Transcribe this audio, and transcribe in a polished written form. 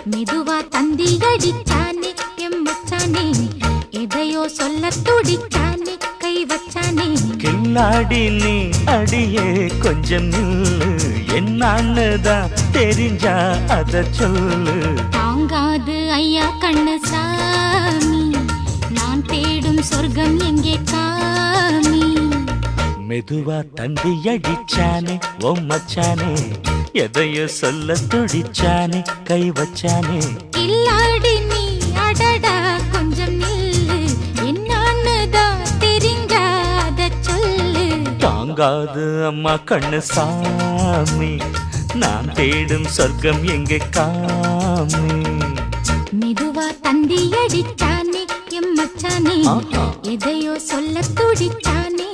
மெதுவா தந்தி அடிச்சானே எம்மச்சானே எதையோ சொல்ல துடிச்சானே கை வச்சானே கில்லாடி நீ அடியே கொஞ்சம் நில்லு என்னன்னுதான் தெரிஞ்சா அத சொல்லு தாங்காது ஐயா கண்ணு சாமி நான் தேடும் சொர்க்கம் எங்கே காமி மெதுவா தந்தி அடிச்சானே ஓ மச்சானே எதையோ சொல்ல துடிச்சானே கை வச்சானே இல்லாடி நீ அடடா கொஞ்சம் நில்லு என்னன்னுதான் தெரிஞ்சாத சொல்லு தாங்காது அம்மா கண்ணு சாமி நான் தேடும் சொர்க்கம் எங்கே காமி மெதுவா தந்தி அடிச்சானே எம்மச்சானே எதையோ சொல்ல துடிச்சானே